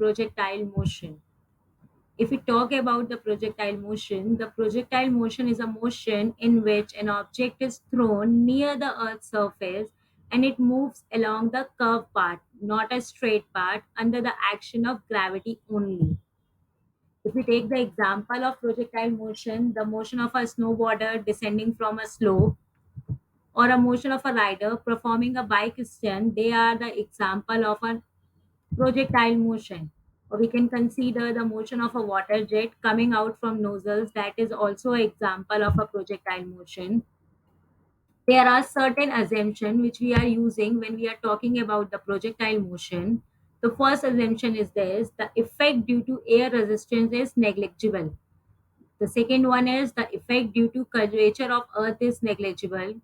projectile motion. If we talk about the projectile motion is a motion in which an object is thrown near the Earth's surface and it moves along the curved path, not a straight path, under the action of gravity only. If we take the example of projectile motion, the motion of a snowboarder descending from a slope, or a motion of a rider performing a bike stunt, they are the example of a projectile motion. Or we can consider the motion of a water jet coming out from nozzles, that is also an example of a projectile motion. There are certain assumptions which we are using when we are talking about the projectile motion. The first assumption is this: the effect due to air resistance is negligible. The second one is the effect due to curvature of Earth is negligible.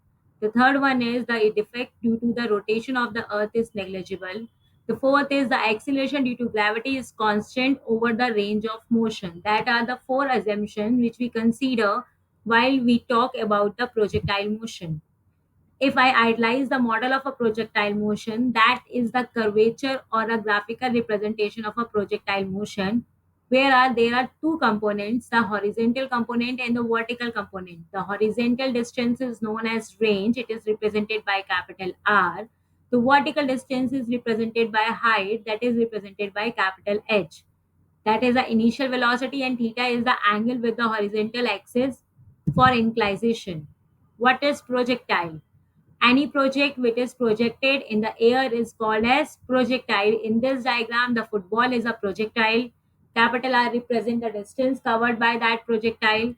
The third one is the effect due to the rotation of the Earth is negligible. The fourth is the acceleration due to gravity is constant over the range of motion. That are the four assumptions which we consider while we talk about the projectile motion. If I idealize the model of a projectile motion, that is the curvature or a graphical representation of a projectile motion, where there are two components, the horizontal component and the vertical component. The horizontal distance is known as range, it is represented by capital R. The vertical distance is represented by height, that is represented by capital H. That is the initial velocity, and theta is the angle with the horizontal axis for inclination. What is projectile? Any project which is projected in the air is called as projectile. In this diagram, the football is a projectile. Capital R represent the distance covered by that projectile.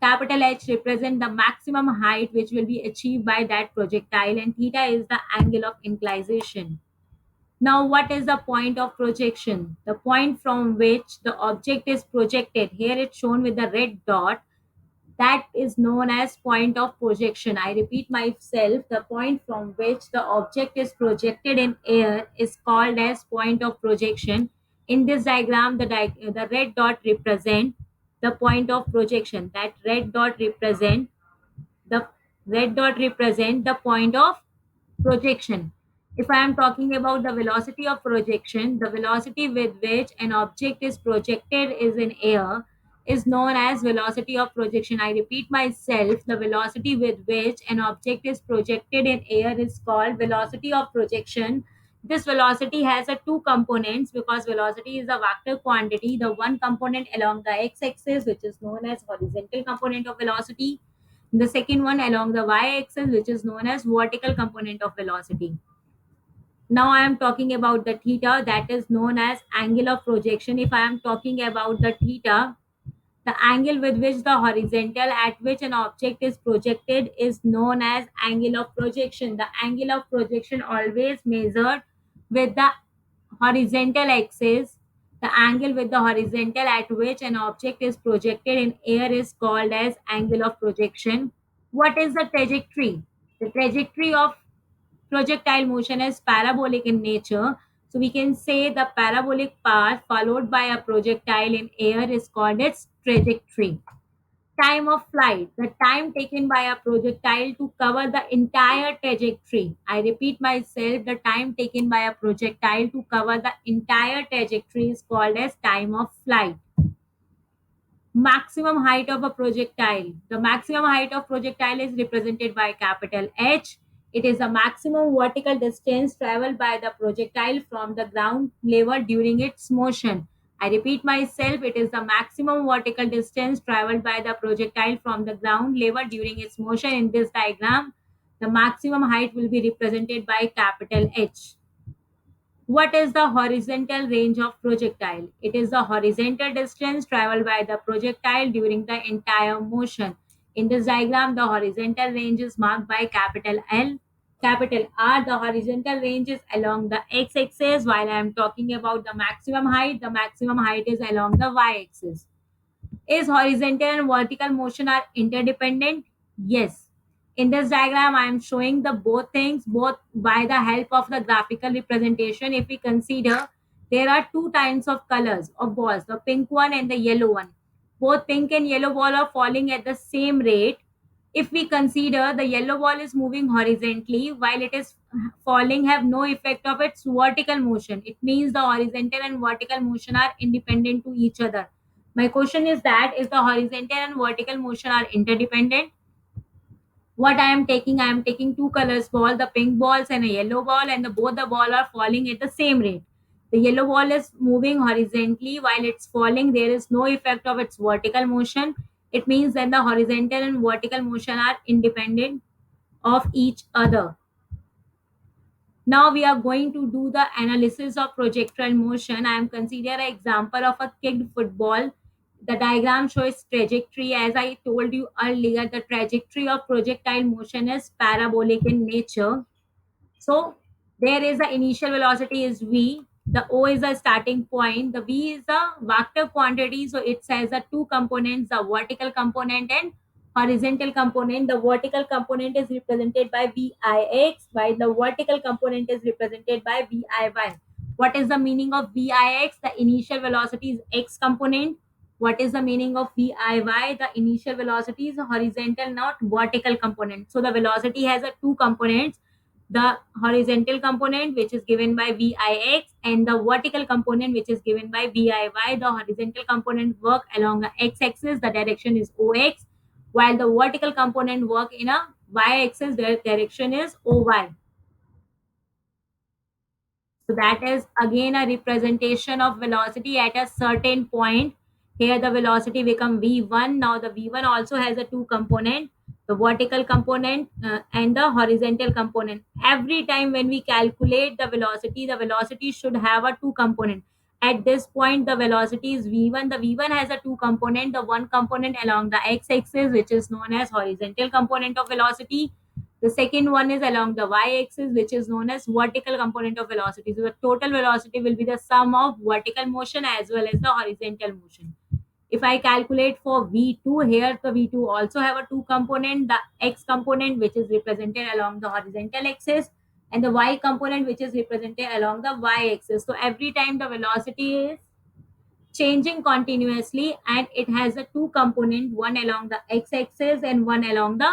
Capital H represent the maximum height which will be achieved by that projectile, and theta is the angle of inclination. Now, what is the point of projection? The point from which the object is projected. Here it's shown with the red dot, that is known as point of projection. I repeat myself, the point from which the object is projected in air is called as point of projection. In this diagram, the red dot represent the point of projection. That the red dot represent the point of projection. If I am talking about the velocity of projection, the velocity with which an object is projected is in air is known as velocity of projection. I repeat myself, the velocity with which an object is projected in air is called velocity of projection. This velocity has a two components because velocity is a vector quantity. The one component along the x-axis, which is known as horizontal component of velocity, the second one along the y-axis, which is known as vertical component of velocity. Now I am talking about the theta, that is known as angle of projection. If I am talking about the theta, the angle with which the horizontal at which an object is projected is known as angle of projection. The angle of projection always measured with the horizontal axis. The angle with the horizontal at which an object is projected in air is called as angle of projection. What is the trajectory? The trajectory of projectile motion is parabolic in nature. So we can say the parabolic path followed by a projectile in air is called its trajectory. Time of flight, the time taken by a projectile to cover the entire trajectory. I repeat myself, the time taken by a projectile to cover the entire trajectory is called as time of flight. Maximum height of a projectile. The maximum height of projectile is represented by capital H. It is the maximum vertical distance traveled by the projectile from the ground level during its motion. I repeat myself, it is the maximum vertical distance traveled by the projectile from the ground level during its motion. In this diagram, the maximum height will be represented by capital H. What is the horizontal range of projectile? It is the horizontal distance traveled by the projectile during the entire motion. In this diagram, the horizontal range is marked by capital L. Capital R, the horizontal range is along the x-axis, while I am talking about the maximum height is along the y-axis. Is horizontal and vertical motion are interdependent? Yes. In this diagram, I am showing the both things, both by the help of the graphical representation. If we consider, there are two kinds of colors of balls, the pink one and the yellow one. Both pink and yellow ball are falling at the same rate. If we consider, the yellow ball is moving horizontally while it is falling have no effect of its vertical motion. It means the horizontal and vertical motion are independent to each other. My question is that if the horizontal and vertical motion are interdependent, what I am taking two colors ball, the pink balls and a yellow ball, and both the ball are falling at the same rate. The yellow ball is moving horizontally while it's falling. There is no effect of its vertical motion. It means that the horizontal and vertical motion are independent of each other. Now we are going to do the analysis of projectile motion. I am consider an example of a kicked football. The diagram shows trajectory. As I told you earlier, the trajectory of projectile motion is parabolic in nature. So there is the initial velocity is v. The o is a starting point. The v is a vector quantity. So it has the two components: the vertical component and horizontal component. The vertical component is represented by vix, while the vertical component is represented by viy. What is the meaning of vix? The initial velocity is x component. What is the meaning of viy? The initial velocity is horizontal, not vertical component. So the velocity has a two components: the horizontal component, which is given by vix, and the vertical component, which is given by viy. The horizontal component work along the x-axis, the direction is ox, while the vertical component work in a y-axis, the direction is oy. So that is again a representation of velocity at a certain point. Here the velocity become v1. Now the v1 also has a two component, the vertical component and the horizontal component. Every time when we calculate the velocity should have a two component. At this point the velocity is v1. The v1 has a two component, the one component along the x-axis, which is known as horizontal component of velocity. The second one is along the y-axis, which is known as vertical component of velocity. So the total velocity will be the sum of vertical motion as well as the horizontal motion. If I calculate for V2, here the V2 also have a two component, the x component, which is represented along the horizontal axis, and the y component, which is represented along the y-axis. So every time the velocity is changing continuously, and it has a two component, one along the x-axis and one along the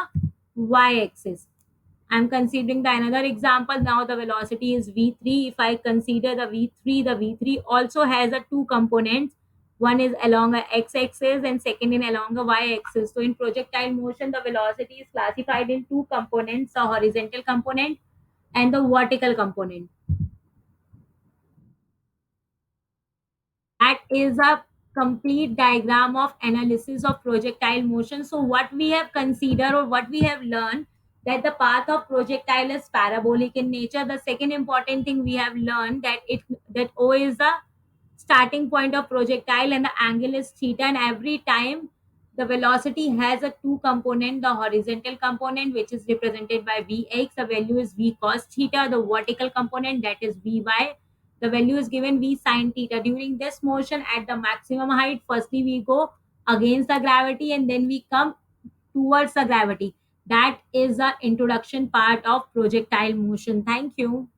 y-axis. I'm considering the another example. Now the velocity is v3. If I consider the v3 also has a two components. One is along a x-axis and second is along a y-axis. So in projectile motion, the velocity is classified in two components: the horizontal component and the vertical component. That is a complete diagram of analysis of projectile motion. So what we have considered or what we have learned, that the path of projectile is parabolic in nature. The second important thing we have learned, that o is the starting point of projectile and the angle is theta, and every time the velocity has a two component: the horizontal component, which is represented by vx, the value is v cos theta; the vertical component, that is vy, the value is given v sine theta. During this motion at the maximum height, firstly we go against the gravity and then we come towards the gravity. That is the introduction part of projectile motion. Thank you.